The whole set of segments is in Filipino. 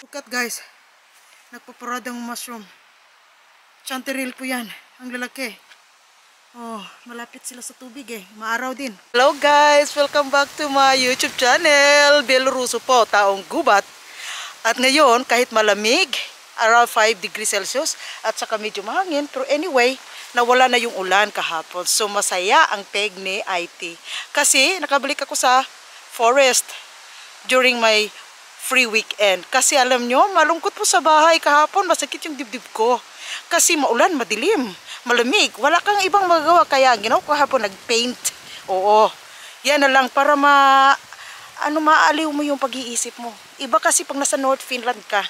Look at guys, nagpaparadang mushroom. Chanterelle po yan, ang lalaki. Oh, malapit sila sa tubig eh, maaraw din. Hello guys, welcome back to my YouTube channel. Bel Russo po, taong gubat. At ngayon, kahit malamig, around 5 degrees Celsius, at saka medyo mahangin, pero anyway, nawala na yung ulan kahapon. So masaya ang peg ni IT. Kasi nakabalik ako sa forest during my free weekend. Kasi alam nyo, malungkot po sa bahay kahapon. Masakit yung dibdib ko. Kasi maulan, madilim, malamig. Wala kang ibang magagawa. Kaya ang ginawa ko kahapon, nag-paint. Oo. Yan na lang para maaliw mo yung pag-iisip mo. Iba kasi pag nasa North Finland ka,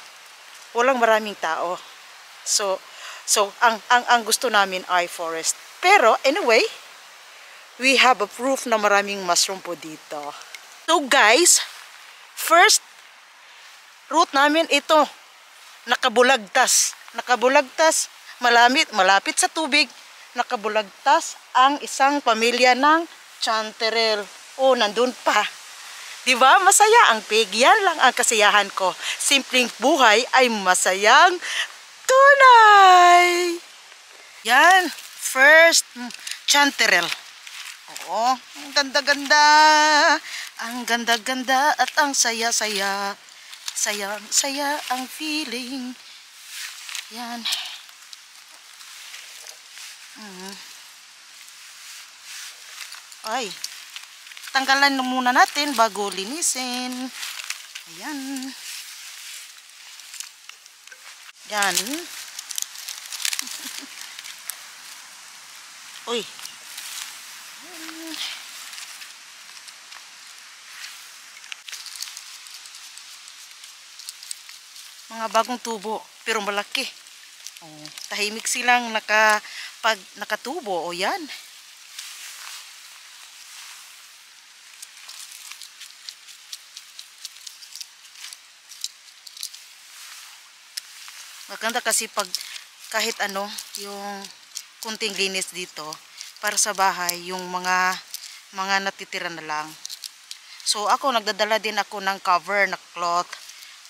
walang maraming tao. So ang gusto namin ay forest. Pero anyway, we have a proof na maraming mushroom po dito. So guys, first route namin ito, nakabulagtas. Nakabulagtas, malapit sa tubig, nakabulagtas ang isang pamilya ng chanterelle. Oh, nandun pa. Diba? Masaya ang pig. Yan lang ang kasiyahan ko. Simpleng buhay ay masayang tunay. Yan. First, chanterelle. Oo. Ang ganda-ganda. Ang ganda-ganda at ang saya-saya. Saya ang feeling. Yan. Ay. Tanggalan muna natin bago linisin. Ayan. Yan. Uy. Mga bagong tubo, pero malaki. Oh, tahimik silang nakatubo. O yan. Maganda kasi pag kahit ano, yung kunting linis dito para sa bahay, yung mga natitira na lang. So ako nagdadala din ako ng cover na cloth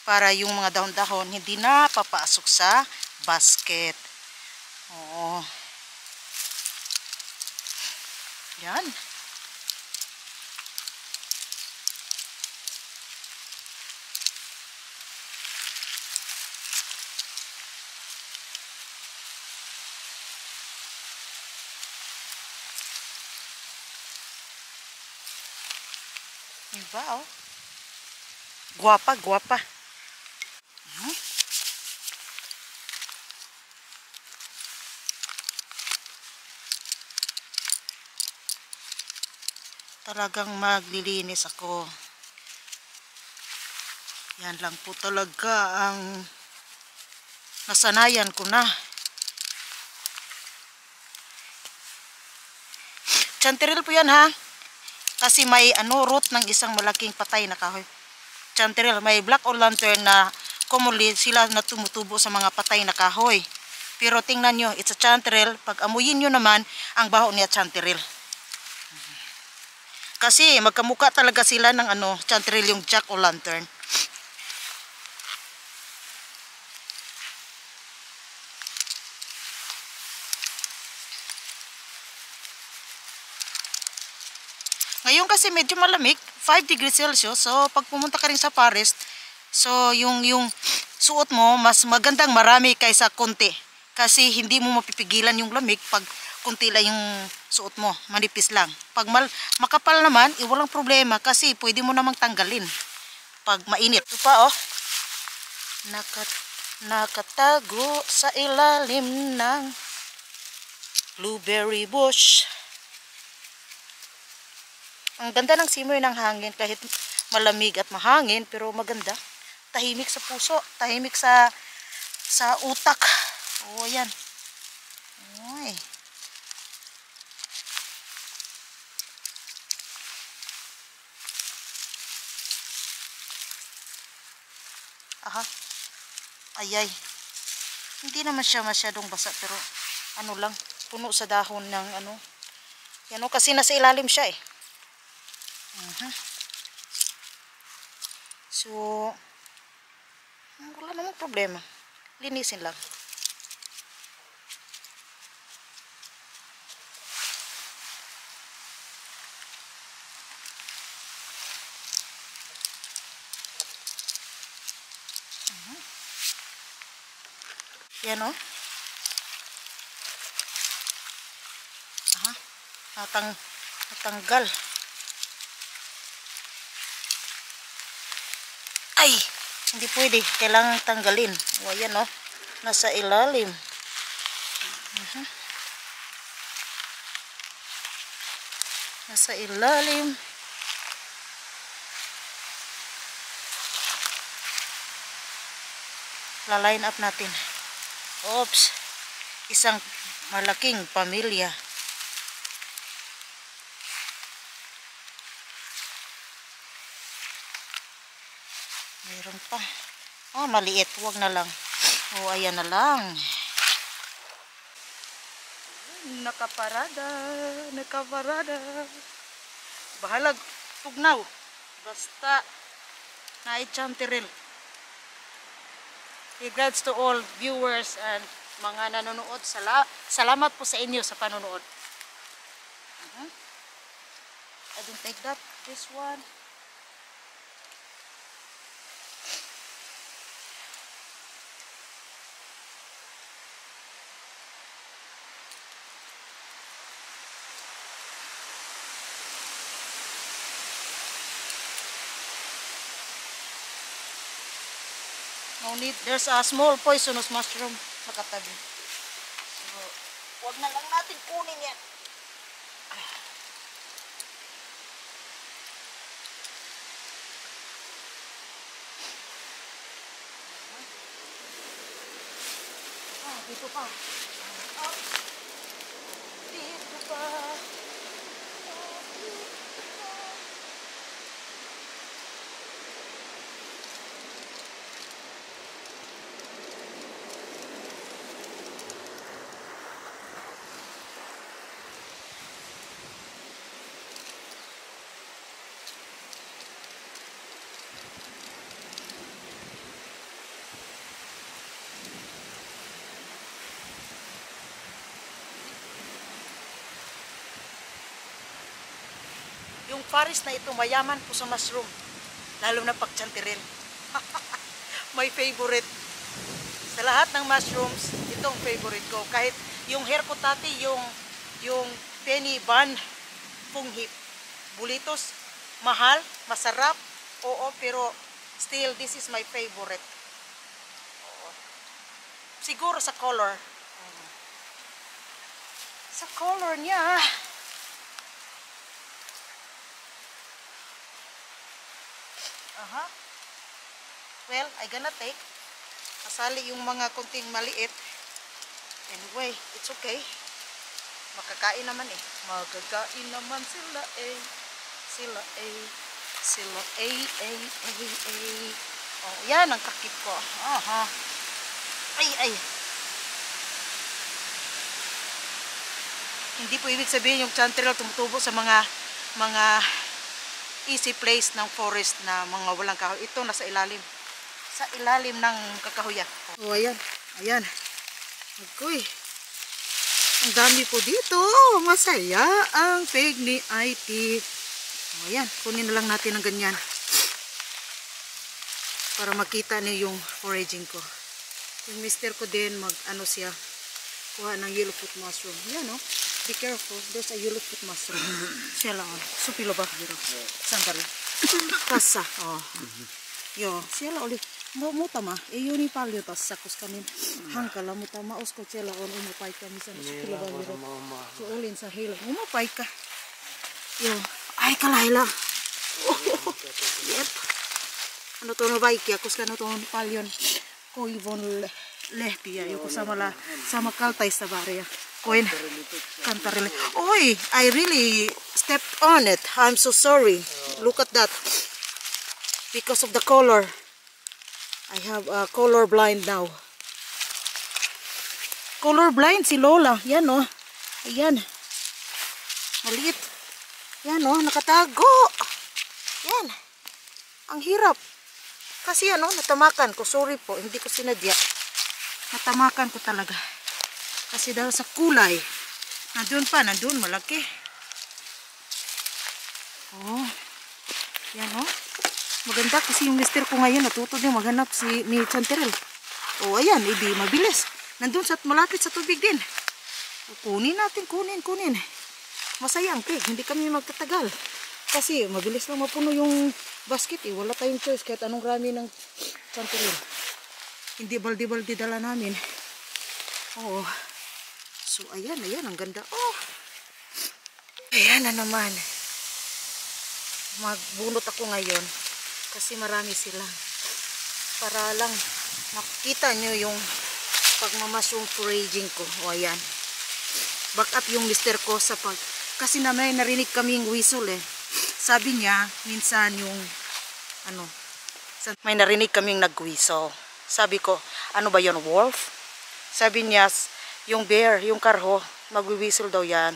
para yung mga dahon-dahon hindi na papasok sa basket. Oo. Yan. Diba, oh? Guwapa, guwapa. Talagang maglilinis ako. Yan lang po talaga ang nasanayan ko na. Chanterelle po yan ha. Kasi may root ng isang malaking patay na kahoy. Chanterelle, may black or lantern na commonly sila na tumutubo sa mga patay na kahoy. Pero tingnan nyo, it's a chanterelle. Pag amuyin nyo naman, ang baho niya chanterelle. Kasi magkamuka talaga sila ng chanterelle yung jack o lantern. Ngayon kasi medyo malamig, 5 degrees Celsius. So pag pumunta ka rin sa forest, so yung suot mo mas magandang marami kaysa konti. Kasi hindi mo mapipigilan yung lamig pag konti lang yung suot mo, manipis lang. Pag makapal naman, walang problema kasi pwede mo namang tanggalin pag mainit. Ito pa oh, nakatago sa ilalim ng blueberry bush. Ang ganda ng simoy ng hangin kahit malamig at mahangin, pero maganda. Tahimik sa puso, tahimik sa utak. Oh, yan. Oy. Aha. Ayay. Hindi naman siya masyadong basa, pero ano lang, puno sa dahon ng yan o, kasi nasa ilalim siya eh. So Wala namang problema. Linisin lang. Yan o. Aha. Natanggal. Ay! Hindi pwede. Kailangan tanggalin. O, ayan o. Nasa ilalim. Nasa ilalim. La-line up natin. Oops. Isang malaking pamilya. Mayroon pa. Oh, maliit. Huwag na lang. Oh, ayan na lang. Nakaparada. Nakaparada. Bahalag. Tugnaw. Basta na-chanteril. Regards to all viewers and mga nanonood. Salamat po sa inyo sa panonood. I don't take that. This one. No need. There's a small poisonous mushroom sa katabi. So, huwag na lang natin kunin yan. Dito pa. Dito pa. Yung forest na ito, mayaman po sa mushroom. Lalo na pagchanteril. My favorite. Sa lahat ng mushrooms, itong favorite ko. Kahit yung hercotati, yung penny bun, punghip, bulitos, mahal, masarap, oo, pero still, this is my favorite. Oo. Siguro sa color. Sa color niya, well, I gonna take. Kasali yung mga kunting maliit. Anyway, it's okay. Makakain naman eh. Makakain naman sila eh. Sila eh. Sila eh. Oh, yan ang kakip ko. Aha. Ay. Hindi po ibig sabihin yung chanterelle tumutubo sa mga easy place ng forest na mga walang kahoy. Ito nasa ilalim. Sa ilalim ng kakahuyan. Oh, ayan. Ayan. Agoy. Ang dami po dito. Masaya ang pig ni IT. Oh, ayan. Kunin na lang natin ng ganyan. Para makita niyo yung foraging ko. Yung mister ko din, ano siya, kuha ng yellow foot mushroom. Yan o. Be careful. There's a yellow foot mushroom. Siya lang. Supilo ba? Sandali. Kasa. Oh. Yo. Siya lang ulit. Mutama. Yun palyo tas sakos kanin. Hangkala mutama. Usko siya lang. Umapay ka. Misan supilo ba? So ulin sa hilo. Umapay ka. Yo. Ay kalayla. Yep. Ano to na baik ya? Kus ka no to palyon. Koivon lehti ya. Yo sama kaltay sa barya. Koin kantarili. Oy, I really stepped on it. I'm so sorry. Look at that. Because of the color. I have a color blind now. Color blind si Lola. Yan oh. Ayan. Maliit. Yan oh, nakatago. Yan. Ang hirap. Kasi ano, natamakan ko. Sorry po, hindi ko sinadya. Natamakan ko talaga. Kasi dahil sa kulay, nandun malaki. Oh, yan oh. Maganda kasi yung mister ko ngayon natuto din maghanap ni Chanterelle. Oh, ayan, hindi mabilis. Nandun sa malapit sa tubig din. Kunin natin, kunin. Masaya ang cake, hindi kami magtatagal. Kasi mabilis lang mapuno yung basket eh. Wala tayong choice kahit anong rami ng Chanterelle. Hindi baldi-baldi dala namin. Oo. So, ayan, ang ganda. Oh. Ayan na naman. Magbunot ako ngayon. Kasi marami sila. Para lang makita nyo yung pagmamasyong foraging ko. O, ayan. Back up yung mister ko sa pag... Kasi na may narinig kaming whistle eh. Sabi niya, minsan yung... Ano? May narinig kaming nag-whistle. Sabi ko, ano ba yun, wolf? Sabi niya, yung bear, yung karho, mag-whistle daw yan.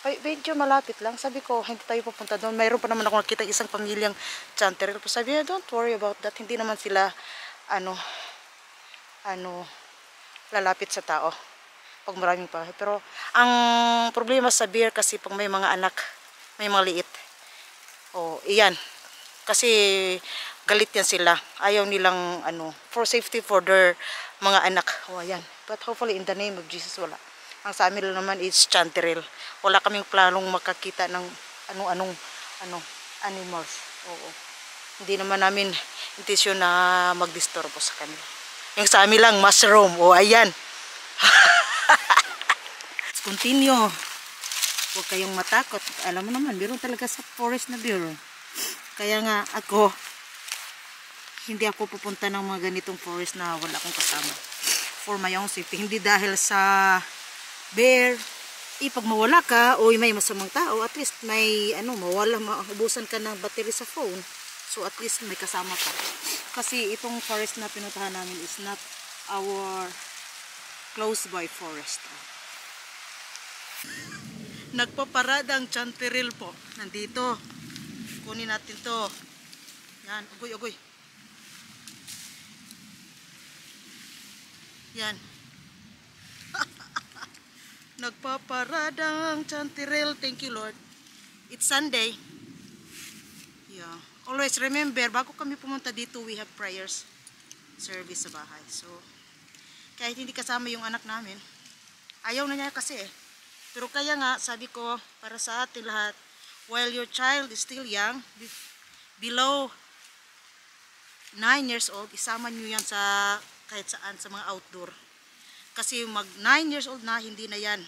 Ay, medyo malapit lang. Sabi ko, hindi tayo pupunta doon. Mayroon pa naman ako nakita isang pamilyang Chanterelle. Sabi niya, don't worry about that. Hindi naman sila, lalapit sa tao. Pag maraming pa. Pero, ang problema sa bear kasi pag may mga anak, may mga liit. O, iyan. Kasi, galit yan sila. Ayaw nilang, for safety for their mga anak. O, ayan. But hopefully, in the name of Jesus, wala. Ang sa amin naman is Chanterelle. Wala kaming planong makakita ng animals. Oo. Hindi naman namin intensyon na magdisturbo sa kanila. Yung sa amin lang, mushroom. O, ayan. Continue. Huwag kayong matakot. Alam mo naman, meron talaga sa forest na bear. Kaya nga ako, hindi ako pupunta ng mga ganitong forest na wala akong kasama. For my own safety. Hindi dahil sa bear, pag mawala ka o may masamang tao, at least may mawala, maubusan ka ng battery sa phone. So at least may kasama ka. Kasi itong forest na pinuntahan namin is not our close by forest. Nagpaparada ang Chanterelle po. Nandito. Kunin natin to. Yan, agoy. Yan. Nagpaparadang Chanterelle. Thank you, Lord. It's Sunday. Yeah. Always remember, bago kami pumunta dito, we have prayers service sa bahay. So, kahit hindi kasama yung anak namin, ayaw na niya kasi eh. Pero kaya nga, sabi ko, para sa atin lahat, while your child is still young, below 9 years old, isama nyo yan sa kahit saan, sa mga outdoor. Kasi mag 9 years old na, hindi na yan.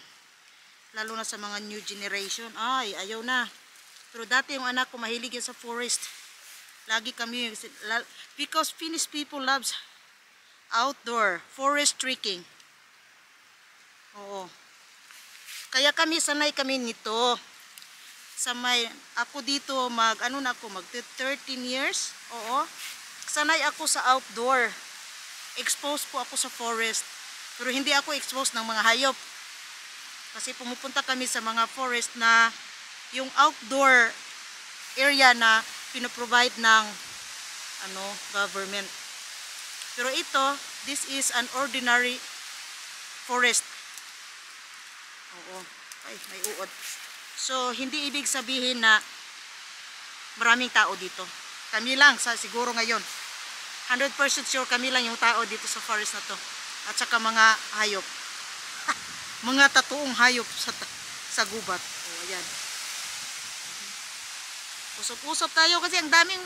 Lalo na sa mga new generation. Ay, ayaw na. Pero dati yung anak ko, mahilig yan sa forest. Lagi kami, because Finnish people loves outdoor, forest trekking. Oo. Kaya sanay kami nito. Ako dito, mag 13 years. Oo. Sanay ako sa outdoor. Exposed po ako sa forest. Pero hindi ako exposed ng mga hayop. Kasi pumupunta kami sa mga forest na yung outdoor area na pinoprovide ng government. Pero ito, this is an ordinary forest. Oo. Ay, may uod. So, hindi ibig sabihin na maraming tao dito. Kami lang, siguro ngayon. 100% sure kami lang yung tao dito sa forest na to. At saka mga hayop. Mga tatoong hayop sa gubat. O, ayan. Usap-usap tayo kasi ang daming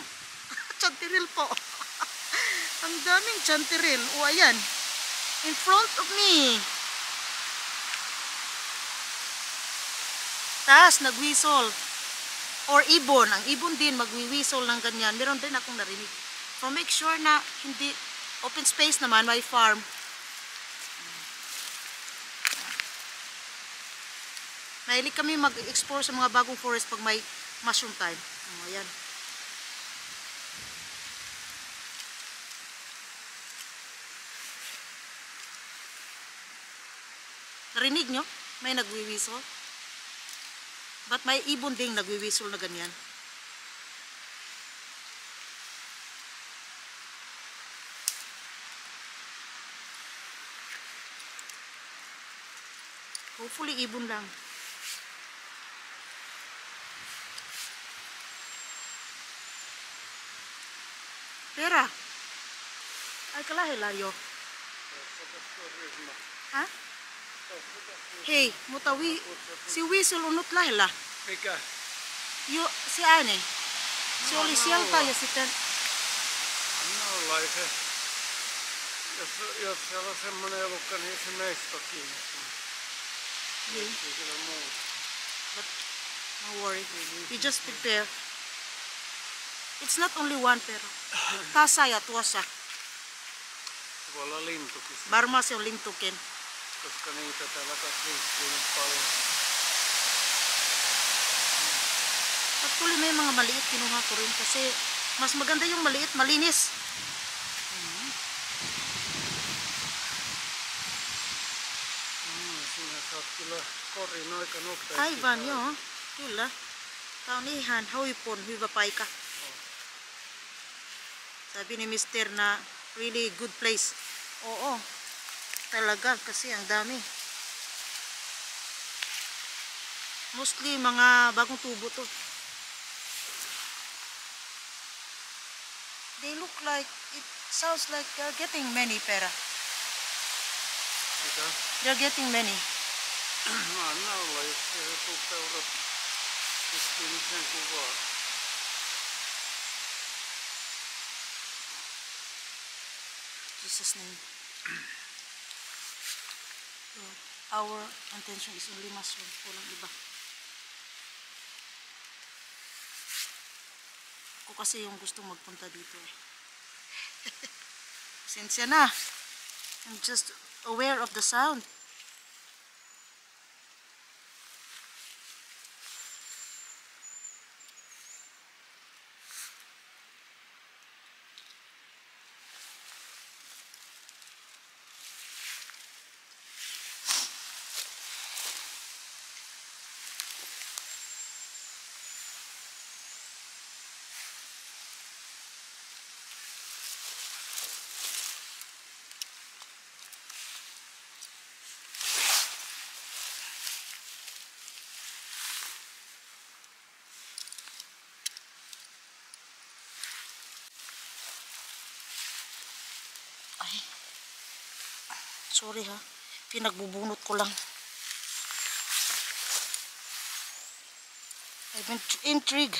Chanterelle po. Ang daming Chanterelle. O, ayan. In front of me. Taas, nag-whistle. Or ibon. Ang ibon din, mag-whistle ng ganyan. Meron din akong narinig. So, make sure na hindi open space naman, may farm. Mahilig kami mag-explore sa mga bagong forest pag may mushroom time. Ayan. Narinig nyo? May nagwiwisol. But may ibon ding nagwiwisol na ganyan. Hopefully, ibon lang. Pera. Ay, kalahilayo. Ha? Hei, mutta si Whistle on nyt lähellä. Mikä? Jo, se ääni. Se oli sieltä ja sitten... Anna olla, ei se. Jos siellä on semmoinen elukka, niin se meistä kiinnostaa. Niin. Ei kyllä muuta. But no worry. You just prepare. It's not only one pero. Tasa ja tuossa. Se voi olla lintukin, Varmaan se on lintukin. koska niitä täällä liikkuu nyt paljon. Actually may mga maliit kinuha ko rin kasi mas maganda yung maliit, malinis. Sinä saat kyllä korin aika nopeasti. Aivan, joo. Kyllä. Tää on ihan huipun hyvä paikka. Sabi ni Mister na really good place. Oo. Talaga kasi ang dami. Mostly mga bagong tubo to. They look like, it sounds like they're getting many pera. Mitä? They're getting many. Anna olla, jos se joku peura pystyy nyt sen kuvaa. Jesus' name. So, our intention is only mushroom. Walang iba. Ako kasi yung gustong magpunta dito eh. Sensya na. I'm just aware of the sound. Ay, sorry ha, pinagbubunot ko lang. I've been intrigued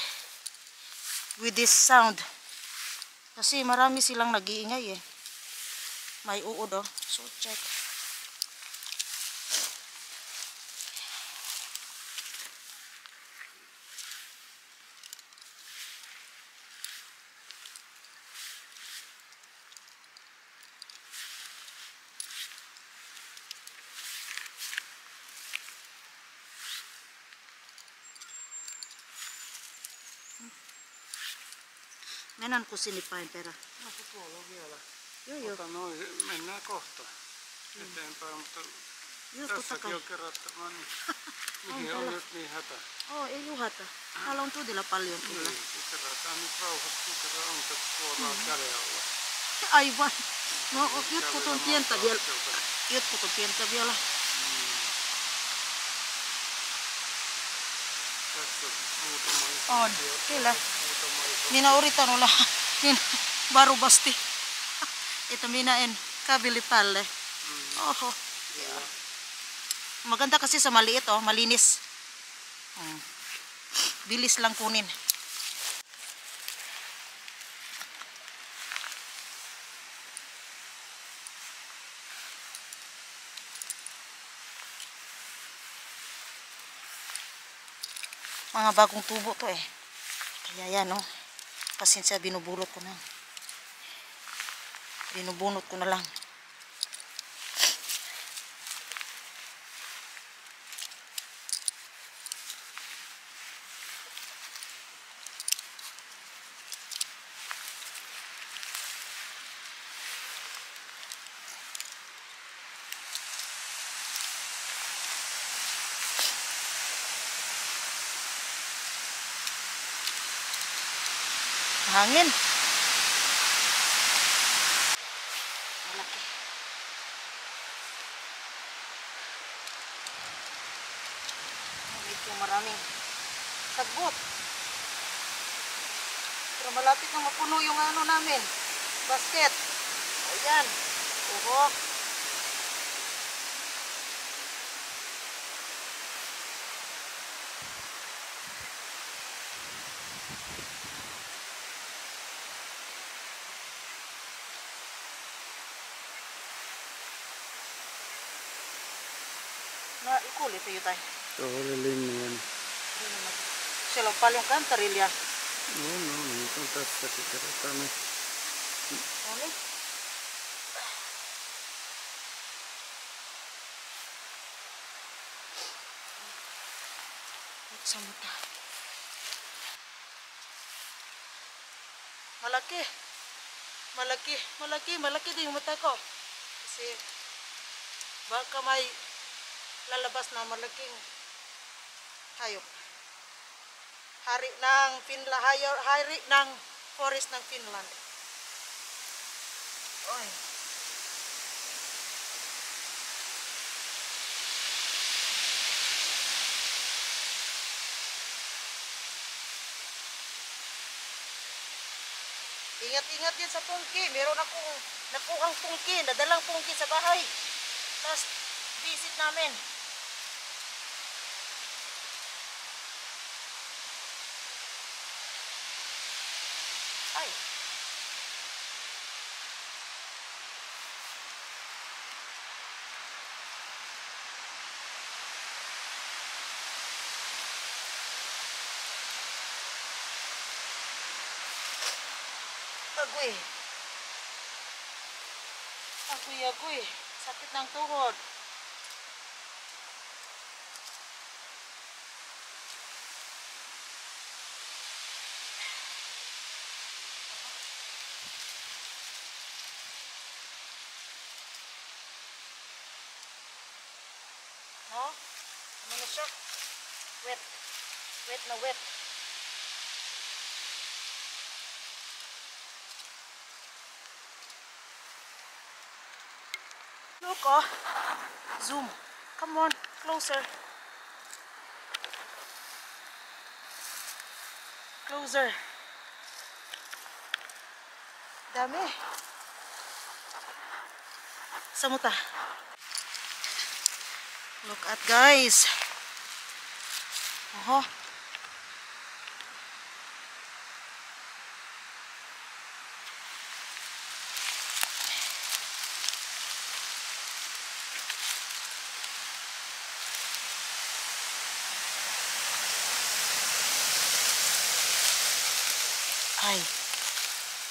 with this sound. Kasi marami silang nag-iingay eh. May uod oh, so check. Mennään kun sinipäin perä. No se tuolla on vielä. Joo. Ota noin, mennään kohta eteenpäin, mutta Joo, tässäkin on kerättävää, niin mihin on nyt niin hätä? Ei juhata. Täällä on todella paljon kyllä. Niin, kun kerätään nyt rauhassa, kerran on se suoraan käden alla. Aivan. No, jotkut on pientä vielä. Jotkut on pientä vielä. Tässä muutama On, kyllä. muutama iso. Minä yritän olla niin varuvasti, että minä en kavili päälle. Oho. Maganda kasi sa maliit oh, malinis. Bilis lang kunin. Mga bagong tubo to eh. Kaya yan oh. Pasensya, binubulot ko na. Binubunot ko na lang. Hangin. Malaki. tagbot. Pero malapit na mapuno yung ano namin. Basket. Ayan. Oho. Na ikulit tayo tayo. Lilim na yan. Sila paling kantarilya. Oo, no. Ito tas kasi karata na. Ano? Sa mata. Malaki. Malaki. Malaki. Malaki din yung mata ko. Kasi baka may lalabas na malaking hayop. Hari ng Finland. Hari ng forest ng Finland. Oy. Ingat-ingat din sa pungki. Meron akong nakuhang pungki, nadalang pungki sa bahay. Last visit namin. Ay. Agoy. Agoy. Sakit ng tuhod. No? Ano na siya? Wet. Wet na wet. Look, oh. Zoom. Come on, closer. Closer. Dami. Samuta. Look at guys. Oho.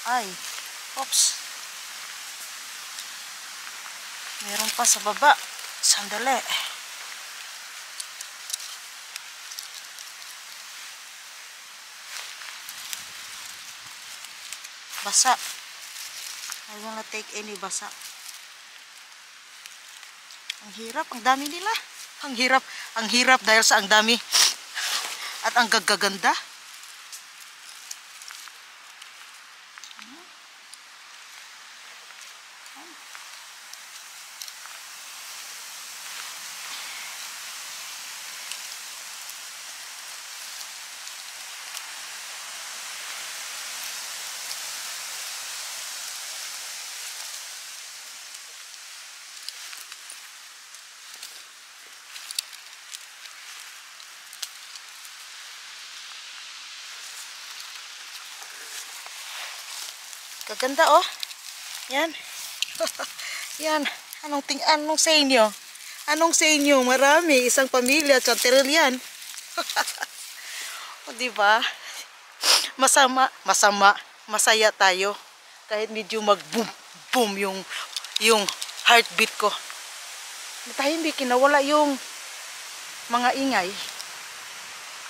Ay. Oops. Meron pa sa baba. Sandali. Basa. I will not take any basa. Ang hirap. Ang dami nila. Ang hirap dahil sa ang dami. At ang gagaganda. Kaganda oh. Yan. Yan. Anong sa inyo? Anong sa inyo? Marami. Isang pamilya. Chanterelle yan. O diba? Masaya tayo. Kahit medyo mag-boom yung heartbeat ko. Natahimik. Nawala yung mga ingay.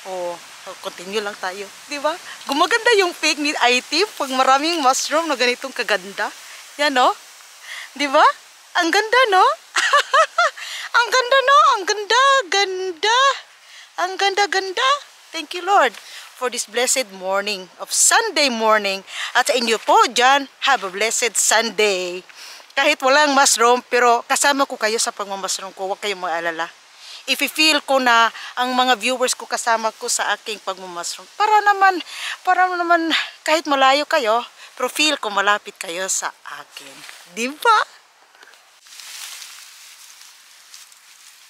O continue lang tayo. Diba? Gumaganda yung fake ni IT pag maraming mushroom na ganitong kaganda. Yan, no? Diba? Ang ganda, no? Ang ganda, no? Ang ganda. Ang ganda. Thank you, Lord, for this blessed morning of Sunday morning. At sa inyo po dyan, have a blessed Sunday. Kahit walang mushroom, pero kasama ko kayo sa pagmamashroom ko. Huwag kayong mag-alala. i-feel ko na ang mga viewers ko kasama ko sa aking pagmumusrom. Para naman kahit malayo kayo, pero feel ko malapit kayo sa akin. Di ba?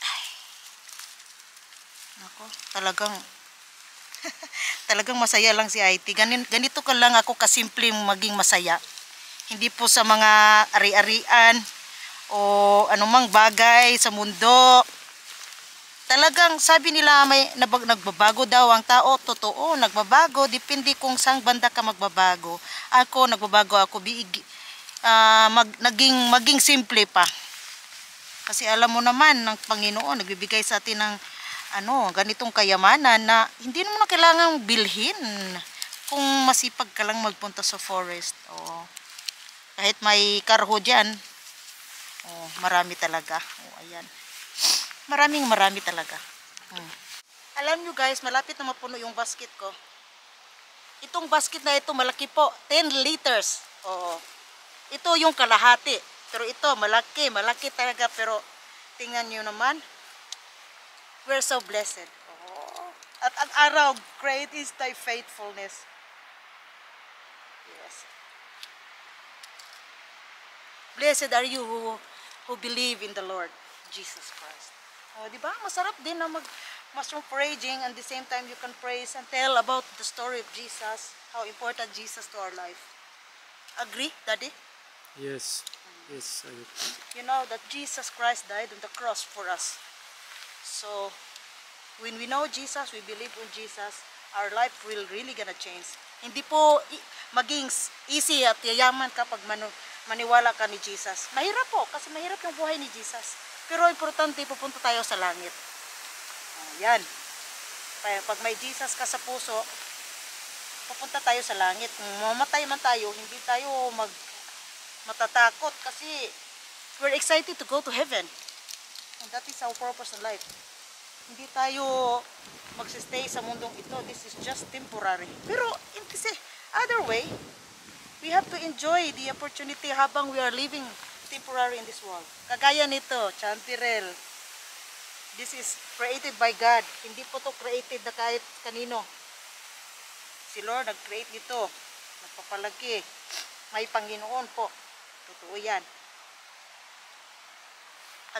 Ay. Nako, talagang masaya lang si IT. Ganito ka lang ako kasimpleng maging masaya. Hindi po sa mga ari-arian o anumang bagay sa mundo. Talagang sabi nila may nagbabago daw ang tao. Totoo, nagbabago. Depende kung saan banda ka magbabago. Ako, nagbabago ako. Maging simple pa. Kasi alam mo naman, ng Panginoon, nagbibigay sa atin ng ganitong kayamanan na hindi naman na kailangang bilhin kung masipag ka lang magpunta sa forest. Kahit may karho dyan, marami talaga. Ayan. Marami talaga. Alam nyo guys, malapit na mapuno yung basket ko. Itong basket na ito, malaki po. 10 liters. Ito yung kalahati. Pero ito, malaki talaga. Pero tingnan nyo naman, we're so blessed. At ang araw, great is thy faithfulness. Yes. Blessed are you who believe in the Lord Jesus Christ. Diba? Masarap din na mushroom foraging, and the same time you can praise and tell about the story of Jesus, how important Jesus to our life. Agree, Daddy? Yes. Yes. You know that Jesus Christ died on the cross for us. So, when we know Jesus, we believe in Jesus, our life will really gonna change. Hindi po maging easy at yayaman kapag maniwala ka ni Jesus. Mahirap po, kasi mahirap yung buhay ni Jesus. Pero importante, pupunta tayo sa langit. Yan. Pag may Jesus ka sa puso, pupunta tayo sa langit. Kung mamatay man tayo, hindi tayo matatakot kasi we're excited to go to heaven. And that is our purpose in life. Hindi tayo magsistay sa mundong ito. This is just temporary. Pero in this other way, we have to enjoy the opportunity habang we are living temporary in this world. Kagaya nito, chanterelle. This is created by God. Hindi po to created na kahit kanino. Si Lord nag-create nito. Nagpapalaki. May Panginoon po. Totoo yan.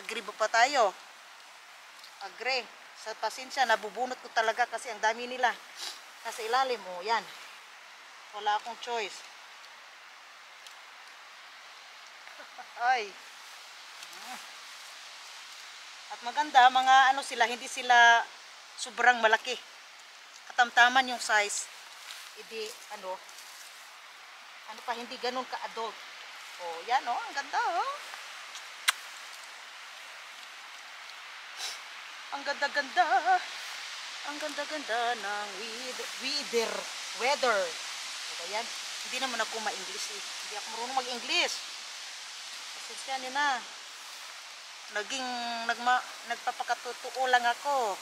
Agree ba pa tayo? Agree. Sa pasensya, nabubunot ko talaga kasi ang dami nila. Nasa ilalim mo, yan. Wala akong choice. Ay. At maganda, mga sila, hindi sila sobrang malaki. Katamtaman yung size. Hindi, hindi ganun ka-adult. Yan ang ganda, Ang ganda-ganda. Ang ganda-ganda ng weather. Diba yan? Hindi naman ako ma-English eh. Hindi ako marunong mag-English. Pasensya nyo na. Nagpapakatotoo lang ako.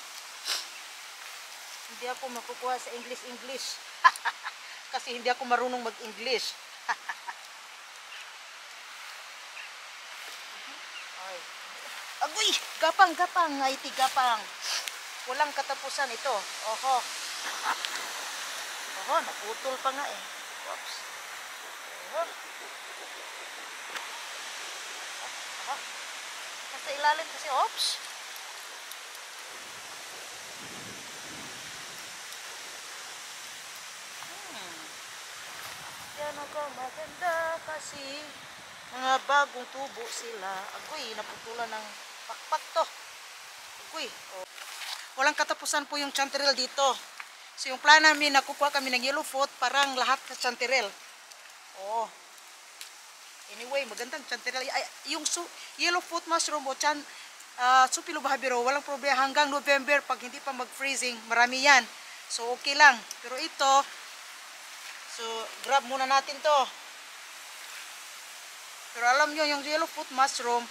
Hindi ako makukuha sa English. Kasi hindi ako marunong mag-English. Agoy! Gapang! IT gapang. Walang katapusan ito. Oho, naputol pa nga eh. Oops. Nasa ilalim kasi, oops. Yan ako maganda kasi mga bagong tubo sila. Agoy, naputulan ng pakpak to. Agoy. Walang katapusan po yung chanterelle dito. So yung plan namin, nakukuha kami ng yellow foot, parang lahat sa chanterelle. Anyway, magandang chanterelle. Yung yellow foot mushroom o Supilo Bahabiro, walang problema hanggang November pag hindi pa mag-freezing. Marami yan. So okay lang. Pero ito, so grab muna natin to. Pero alam nyo, yung yellow foot mushroom,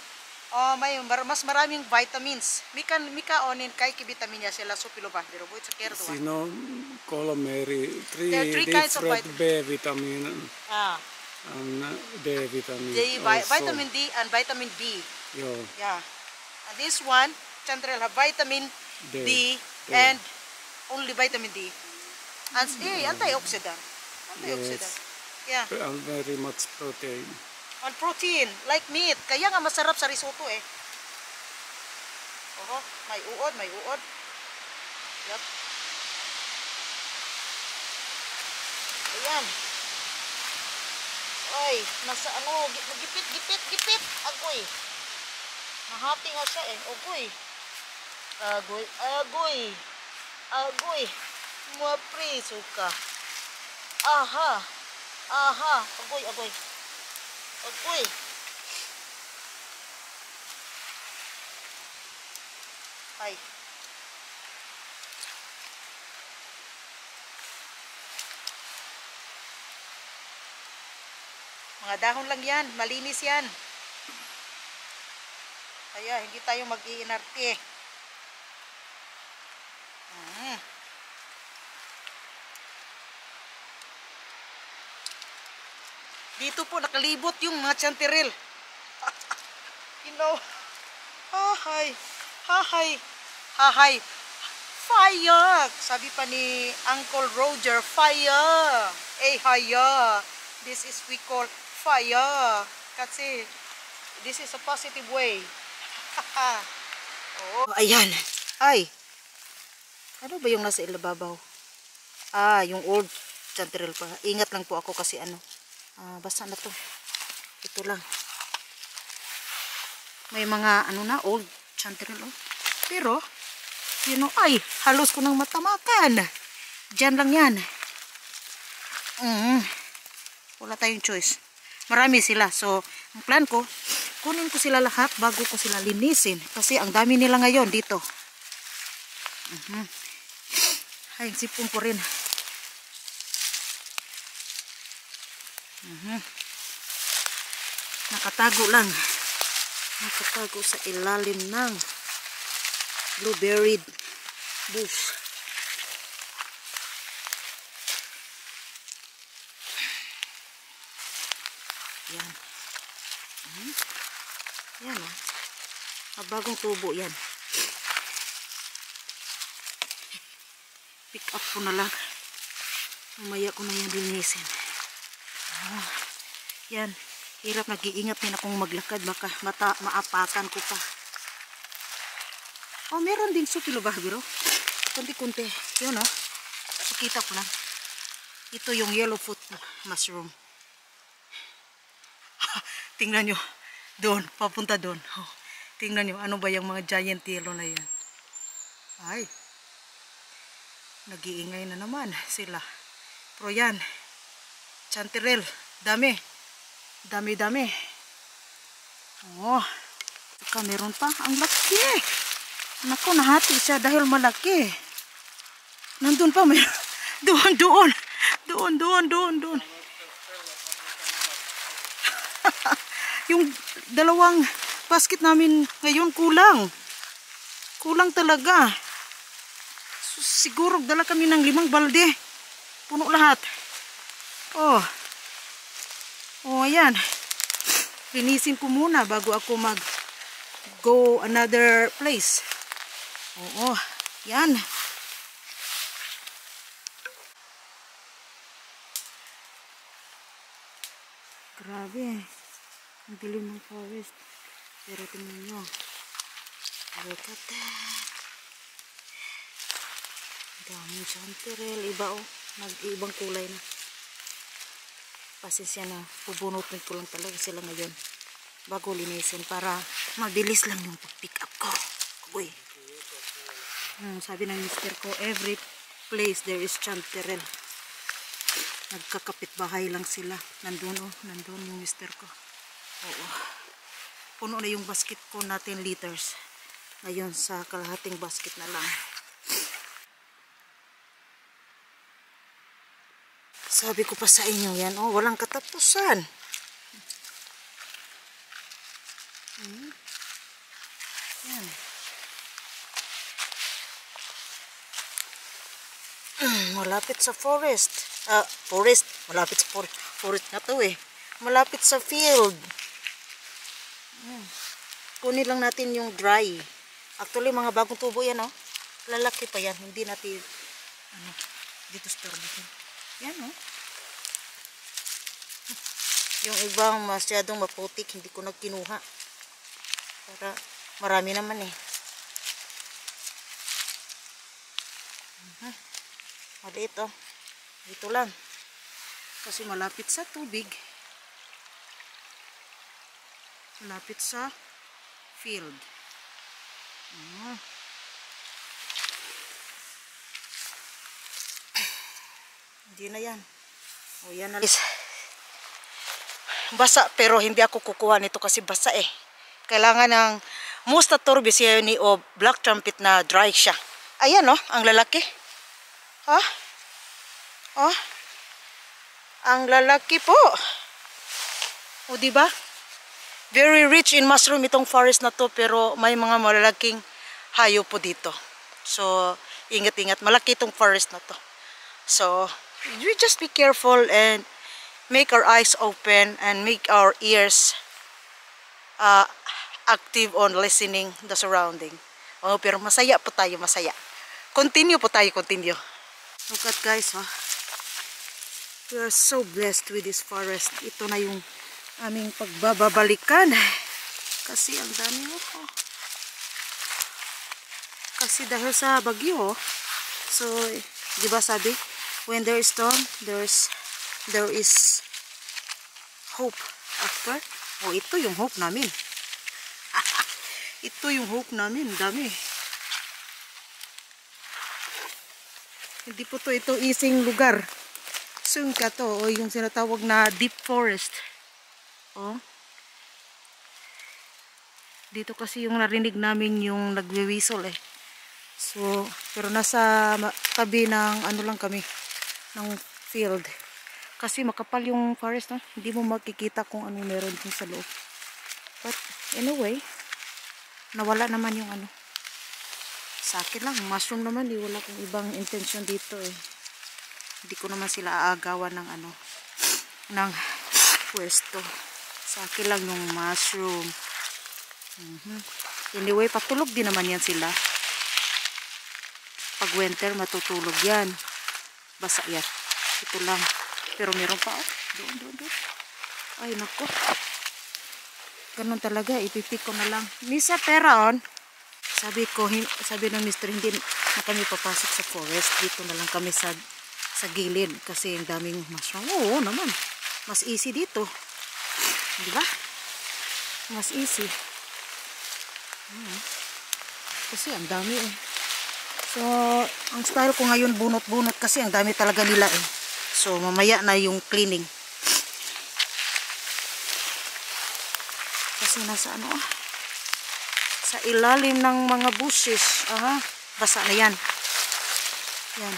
may mas maraming vitamins. Mikä on niin kaikki vitamiinia siellä Supilo Bahabiro? Voitko kertoa? Siinä on three kinds of different B-vitamiin. And D-vitamin. Vitamin D and vitamin B. Joo. Yeah. And this one, chanterelle have vitamin D. D and only vitamin D. And antioxidant. Antioxidant. Yes. Yeah. And very much protein. And protein, like meat. Kaya nga masarap sa risotto eh. Oho, may uod, may uod. Yup. Ayan. Ay, nasa ano, gipit. Agoy. Nahati nga siya eh. Agoy. Mapriso ka. Aha. Agoy. Ay. Mga dahon lang yan. Malinis yan. Kaya hindi tayo mag-iinarte. Dito po nakalibot yung mga chanterelle. You know. Hahay. Fire. Sabi pa ni Uncle Roger, fire. Haya. This is we call fire. Kasi this is a positive way. Ayan. Ay. Ano ba yung nasa ilababaw? Yung old chanterelle pa. Ingat lang po ako kasi basta na to. Ito lang. May mga old chanterelle. Pero, halos ko nang matamakan. Diyan lang yan. Wala tayong choice. Marami sila. So, ang plan ko, kunin ko sila lahat bago ko sila linisin. Kasi ang dami nila ngayon dito. Ay, sipon ko rin. Nakatago lang. Nakatago sa ilalim ng blueberry bush. Yan. Yan bagong tubo yan. Pick up ko na lang. Mamaya ko na yan linisin. Yan. Hirap, nag-iingat din akong maglakad. Baka maapakan ko pa. Meron din sukilo ba, biro? Kunti-kunti. Yun, Nakita ko lang. Ito yung yellow foot mushroom. Tingnan nyo. Doon. Papunta doon. Tingnan nyo. Ano ba yung mga giant yellow na yan? Ay. Nag-iingay na naman sila. Pero yan. Chanterelle. Dami. Dami. Saka meron pa. Ang laki. Naku, nahati siya dahil malaki. Nandun pa. Doon. Yung dalawang basket namin ngayon kulang. Kulang talaga. So, siguro dala kami ng 5 balde. Puno lahat. Ayan. Linisin ko muna bago ako go another place. Yan. Grabe. Ang dilim ng forest. Pero tingnan nyo. Look at that. Daming chanterelle. Iba nag-iibang kulay na. Pasensya na. Pubunutin ko lang talaga sila ngayon. Bago linisin para mabilis lang yung pick up ko. Uy. Sabi ng mister ko, every place there is chanterelle. Nagkakapit bahay lang sila. Nandun yung mister ko. Puno na yung basket ko na 10 liters. Ngayon sa kalahating basket na lang. Sabi ko pa sa inyo yan, walang katapusan. Yan. Malapit sa forest. Malapit sa forest na to eh. Malapit sa field. Kunin lang natin yung dry. Actually, mga bagong tubo yan, oh. Lalaki pa yan. Hindi natin, ano, dito store dito. Yan, oh. Yung ibang masyadong maputik, hindi ko nagkinuha. Para marami naman eh. Maliit, oh. Dito lang. Kasi malapit sa tubig. Malapit sa field. Hindi na yan. O yan na. Basa pero hindi ako kukuha nito kasi basa eh. Kailangan ng Musta Torbesiani o Black Trumpet na dry siya. Ayan oh, ang lalaki. Ha? Oh. Ang lalaki po. O di ba? Very rich in mushroom itong forest na to pero may mga malalaking hayop po dito. So, ingat-ingat. Malaki itong forest na to. So, we just be careful and make our eyes open and make our ears active on listening the surrounding. Oh, pero masaya po tayo, masaya. Continue po tayo, continue. Look at guys, oh. We are so blessed with this forest. Ito na yung aming pagbababalikan. Kasi ang dami oh. Kasi dahil sa bagyo, so, di ba sabi, when there is storm, there is hope after. Oh, ito yung hope namin. Ito yung hope namin. Dami. Hindi po to ito ising lugar. Sungka to. O yung sinatawag na deep forest. Oh. Dito kasi yung narinig namin yung nagwiwisol eh. So, pero nasa tabi ng ano lang kami. Ng field. Kasi makapal yung forest, no? Hindi mo makikita kung ano meron dun sa loob. But anyway, nawala naman yung ano. Sa akin lang, mushroom naman, di wala kong ibang intention dito eh. Hindi ko naman sila aagawan ng ano, ng pwesto. Sa akin lang yung mushroom. Anyway, patulog din naman yan sila. Pag winter, matutulog yan. Basa yan. Ito lang. Pero meron pa, oh. Doon. Ay, naku. Ganun talaga. Ipipik ko na lang. Misa pera, on. Sabi ng mister, hindi na kami papasok sa forest. Dito na lang kami sa gilid. Kasi ang daming mushroom. Oo naman. Mas easy dito. Diba? Mas easy. Kasi ang dami eh. So, ang style ko ngayon bunot-bunot kasi ang dami talaga nila eh. So, mamaya na yung cleaning. Kasi nasa ano sa ilalim ng mga bushes. Aha, basa na yan. Yan.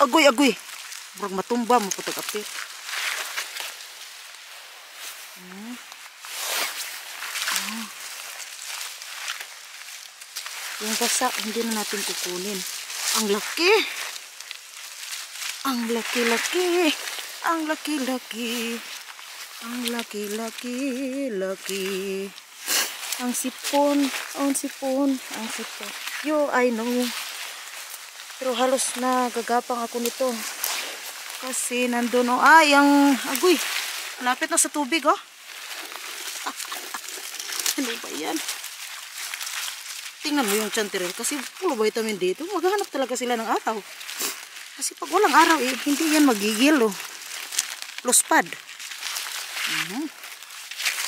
Agoy. Burag matumba mo putag apit. Yung basa, hindi na natin kukunin. Ang laki. Ang laki-laki. Ang laki-laki. Ang laki-laki. Ang sipon. Ang sipon. Yo, I know. Pero halos na gagapang ako nito. Kasi nandun, oh. Ay, ang agoy. Lapit na sa tubig, oh. Ano ba yan? Tingnan mo yung chanterelle kasi puro vitamin D ito. Maghahanap talaga sila ng araw. Kasi pag walang araw eh, hindi yan magigil oh. Luspad.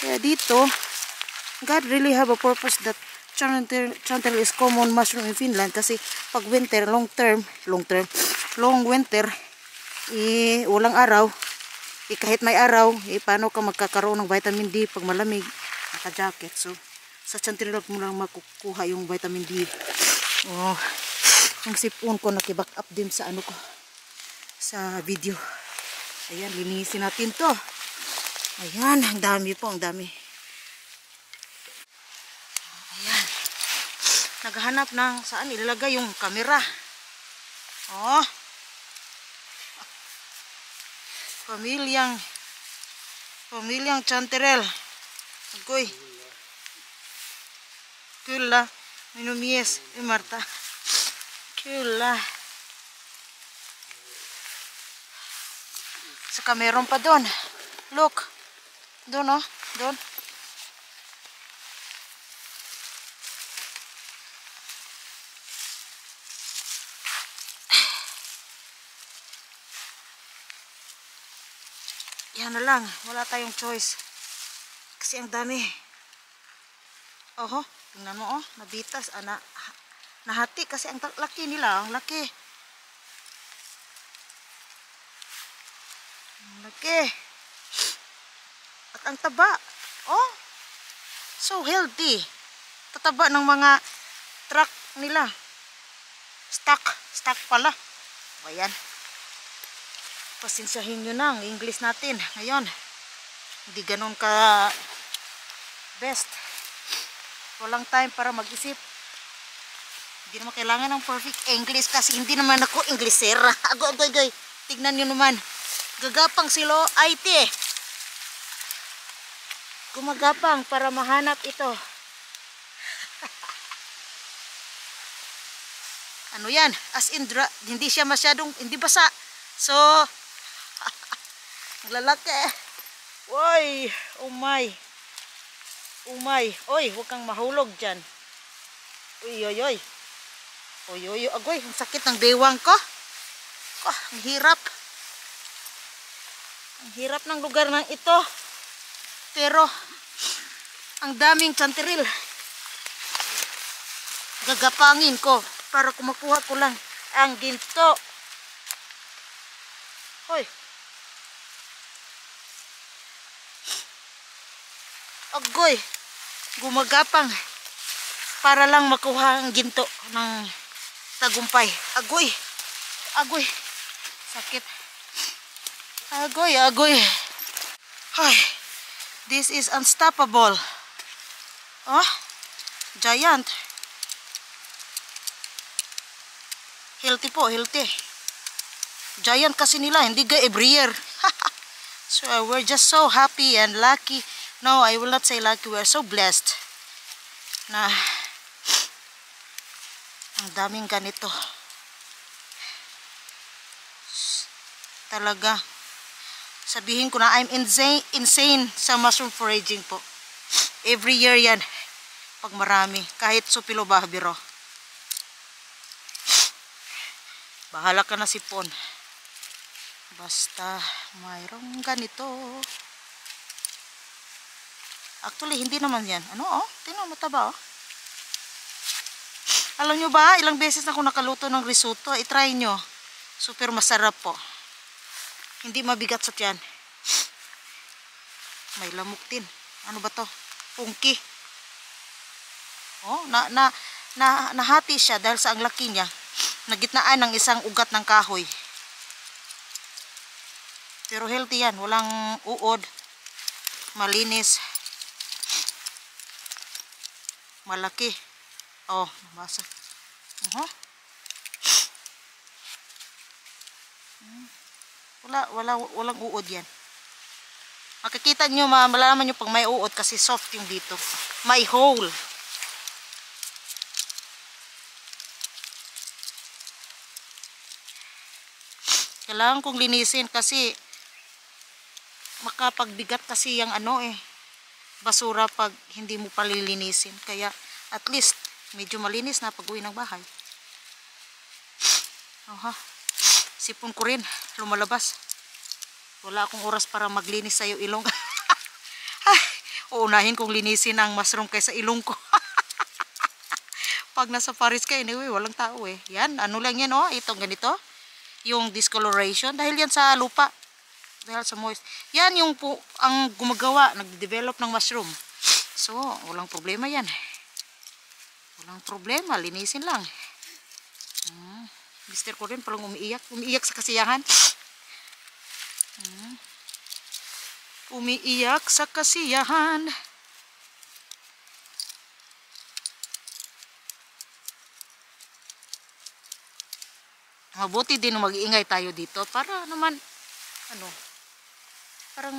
Kaya dito, God really have a purpose that chanterelle is common mushroom in Finland. Kasi pag winter, long winter, eh, walang araw. Eh, kahit may araw, eh, paano ka magkakaroon ng vitamin D pag malamig? Naka-jacket. So, sa chanterelle mo lang makukuha yung vitamin D. Oh, yung sipon ko nakiback up din sa ano ko, sa video. Ayan, linisin natin to. Ayan, ang dami po, ang dami. Ayan. Naghahanap ng saan ilalagay yung camera. Oh. Pamilyang chanterelle. Agoy. Kula. Minumies. Marta. Kula. Saka meron pa doon. Look. Doon oh. Doon. Yan na lang. Wala tayong choice. Kasi ang dami. Oho. Tingnan mo oh. Nabitas. Nahati kasi ang laki nila. Ang laki. Ang laki. At ang taba. Oh. So healthy. Tataba ng mga truck nila. Stock pala. Ayan. Pasensyahin nyo na ang English natin. Ngayon. Hindi ganun ka best. Walang time para mag-isip. Hindi naman kailangan ng perfect English kasi hindi naman ako Englishera. Agoy. Tignan nyo naman. Gagapang silo IT. Gumagapang para mahanap ito. Ano yan? As in, hindi siya masyadong, hindi basa. So, ang lalaki. Woy, oh my. Oh my. Oy, huwag kang mahulog dyan. Uy. Uy, agoy, ang sakit ng bewang ko. Ang hirap. Ang hirap ng lugar ng ito. Pero, ang daming chanteril. Gagapangin ko para kumakuha ko lang ang ginto. Hoy. Agoy. Gumagapang para lang makuha ang ginto ng tagumpay. Agoy. Sakit. Agoy. Ay. This is unstoppable. Oh. Giant. Healthy po, healthy. Giant kasi nila, hindi ga every year. So we're just so happy and lucky. No, I will not say lucky. We're so blessed na ang daming ganito. Talaga. Sabihin ko na I'm insane sa mushroom foraging po. Every year yan. Pag marami. Kahit supilo bahbiro. Bahala ka na sipon. Basta mayroong ganito. Actually, hindi naman yan. Ano oh? Tingnan mo, mataba oh. Alam nyo ba, ilang beses na ako nakaluto ng risotto. I-try nyo. Super masarap po. Hindi mabigat sa tiyan. May lamok din. Ano ba to? Pungki. Oh, nahati siya dahil sa ang laki niya. Nagitnaan ng isang ugat ng kahoy. Pero healthy yan. Walang uod. Malinis. Malaki. Oh, nabasa. Walang uod yan. Makikita nyo, malalaman nyo pag may uod kasi soft yung dito. May hole. Kailangan kong linisin kasi makapagbigat kasi yung basura pag hindi mo palilinisin. Kaya at least medyo malinis na pag uwi ng bahay. Sipon ko rin lumalabas. Wala akong oras para maglinis sa iyo ilong. Ay, uunahin kong linisin ang mushroom kaysa ilong ko. Pag nasa Paris ka anyway, walang tao eh. Yan, ano lang yan oh, itong ganito. Yung discoloration dahil yan sa lupa. Dahil sa moist. Yan yung ang gumagawa, nag-develop ng mushroom. So, walang problema yan. Walang problema, linisin lang. Mister ko rin palang umiiyak. Umiiyak sa kasiyahan. Umiiyak sa kasiyahan. Mabuti din mag-iingay tayo dito para naman parang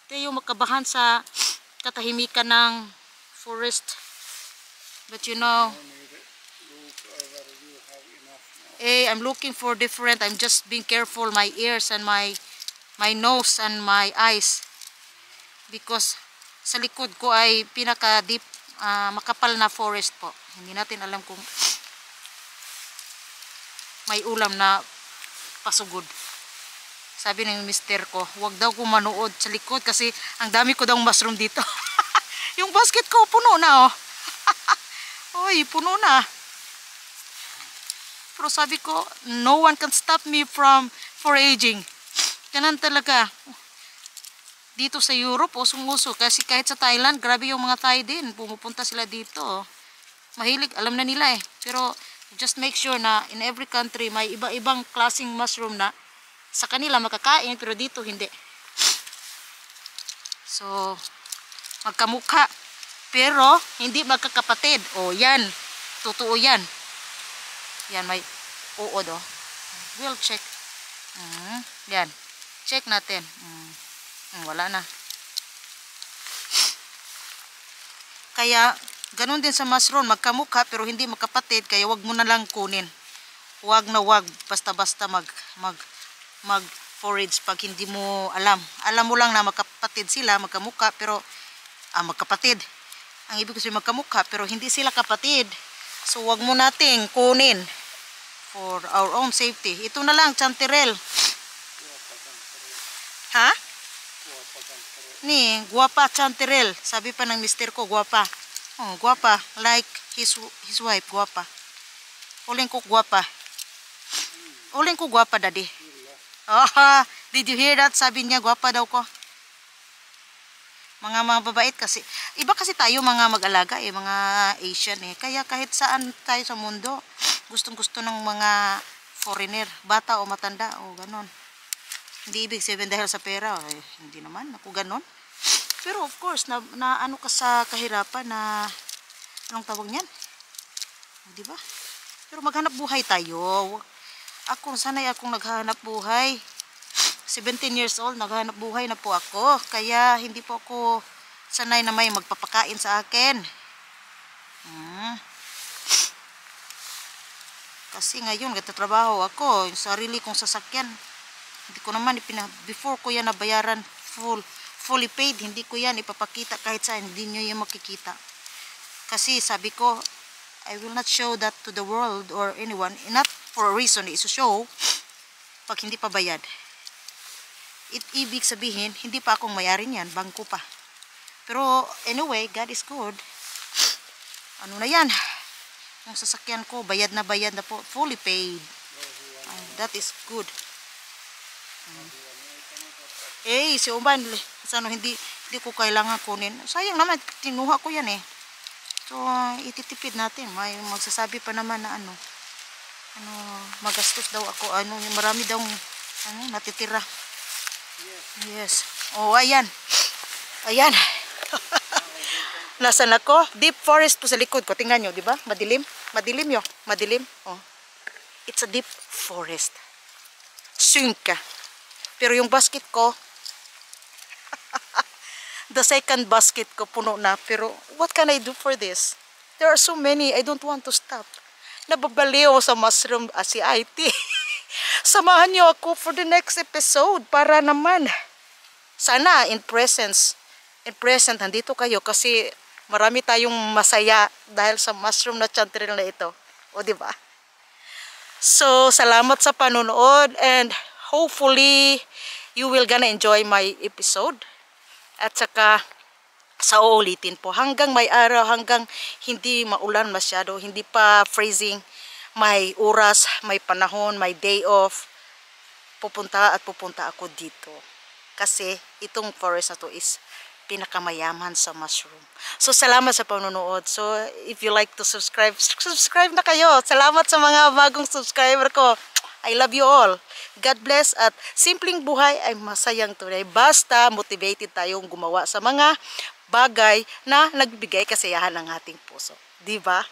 tayo makabahan sa katahimikan ng forest But you know, You need it. Look whether you have enough now. I'm looking for different. I'm just being careful my ears and my nose and my eyes. Because sa likod ko ay pinaka deep, makapal na forest po. Hindi natin alam kung may ulam na pasugod. Sabi ng mister ko, huwag daw ko manood sa likod kasi ang dami ko daw mushroom dito. Yung basket ko puno na oh. Oy, puno na. Pero sabi ko, no one can stop me from foraging. Ganun talaga. Dito sa Europe, usong-uso. Kasi kahit sa Thailand, grabe yung mga Thai din. Pumupunta sila dito. Mahilig, alam na nila eh. Pero just make sure na in every country may iba-ibang klaseng mushroom na sa kanila makakain, pero dito hindi. So, magkamukha. Pero, hindi magkakapatid. O, yan. Totoo yan. Yan, may uod o. We'll check. Yan. Check natin. Wala na. Kaya, ganun din sa mushroom. Magkamukha, pero hindi magkapatid. Kaya, wag mo na lang kunin. Wag na wag. Basta-basta mag forage pag hindi mo alam. Alam mo lang na magkapatid sila, magkamukha, pero magkapatid. Ang ibig sabihin magkamukha, pero hindi sila kapatid. So, wag mo nating kunin for our own safety. Ito na lang, chanterelle. Ha? Ni, guwapa chanterelle. Sabi pa ng mister ko, guwapa. Oh, guwapa. Like his wife, guwapa. Uling ko guwapa. Uling ko guwapa, daddy. Oh, did you hear that? Sabi niya, guwapa daw ko. Mga babait kasi. Iba kasi tayo mga mag-alaga mga Asian eh. Kaya kahit saan tayo sa mundo, gustong-gusto ng mga foreigner, bata o matanda o ganon. Hindi ibig sabihin dahil sa pera, hindi naman ako ganon. Pero of course, na ano ka sa kahirapan na anong tawag niyan? Di ba? Pero maghanap buhay tayo. Sanay akong naghahanap buhay. 17 years old, naghahanap buhay na po ako. Kaya hindi po ako sanay na may magpapakain sa akin. Kasi ngayon, nagtatrabaho ako. Yung sarili kong sasakyan. Hindi ko naman, before ko yan nabayaran fully paid, hindi ko yan ipapakita kahit saan. Hindi nyo yung makikita. Kasi sabi ko, I will not show that to the world or anyone. Not for a reason, is to show pag hindi pa bayad. Ibig sabihin, hindi pa akong mayari niyan, bangko pa. Pero anyway, God is good. Ano na yan? Yung sasakyan ko, bayad na po, fully paid. That is good. Si Umban, hindi ko kailangan kunin. Sayang naman, tinuha ko yan eh. So, ititipid natin. May magsasabi pa naman na magastos daw ako. Marami daw natitira. Yes. Oh, ayan. Ayan. Nasaan ako? Deep forest po sa likod ko. Tingnan nyo, di ba? Madilim. Madilim yun. Madilim. Oh. It's a deep forest. Sungka. Pero yung basket ko, the second basket ko puno na. Pero what can I do for this? There are so many. I don't want to stop. Nababaliw sa mushroom si IT. Samahan niyo ako for the next episode para naman sana in present nandito kayo kasi marami tayong masaya dahil sa mushroom na chanterelle na ito. O di ba? So, salamat sa panonood and hopefully you will gonna enjoy my episode. At saka sa uulitin po hanggang may araw, hanggang hindi maulan masyado, hindi pa freezing. May oras, may panahon, may day off, pupunta ako dito. Kasi itong forest na to is pinakamayaman sa mushroom. So, salamat sa panonood. So, if you like to subscribe na kayo. Salamat sa mga bagong subscriber ko. I love you all. God bless at simpleng buhay ay masayang tunay. Basta motivated tayong gumawa sa mga bagay na nagbibigay kasiyahan ng ating puso. Diba?